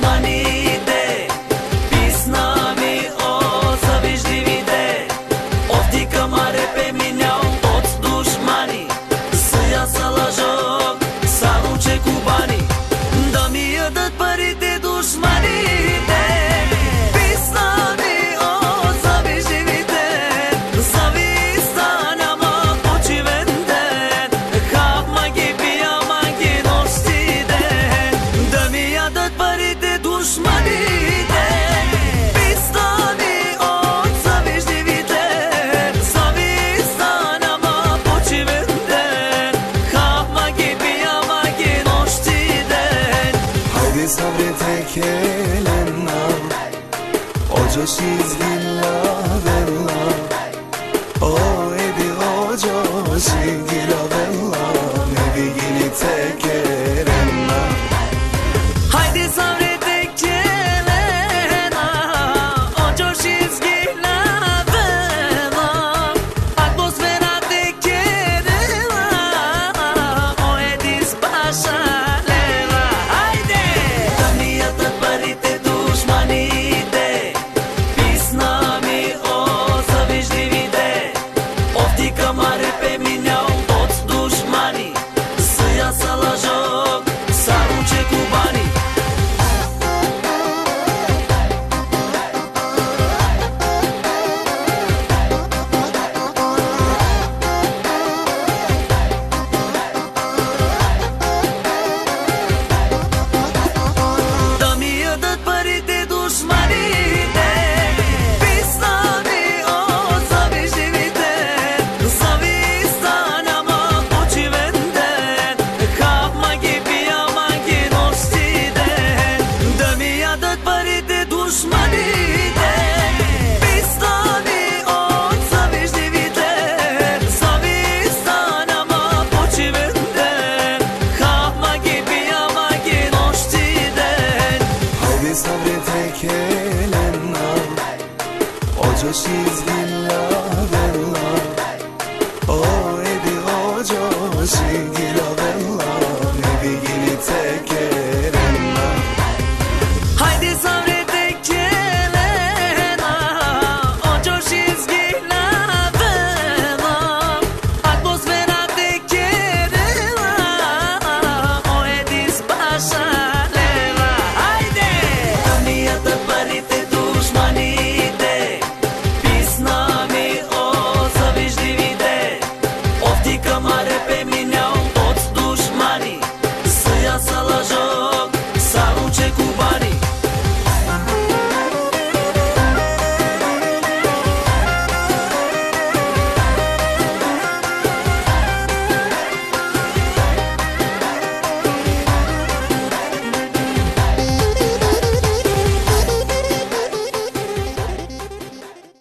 dušmanide, pisnami o zaviš divide. Oftica mare pe mine au toți dușmanii, să ia să la joc, să arunce cu banii. Dă-mi dă părinte dușmanide, pisnami o zaviš divide. Zavista nama poći vende, kap magi pija magi noštide. Dă-mi dă părinte dușmanide, pisnami o zaviš divide. Zavista nama poći vende, kap magi pija magi noštide. Haydi sabret ekelenna, oca şizgilla vella. O edi oca şizgilla vella, ne bilgini teke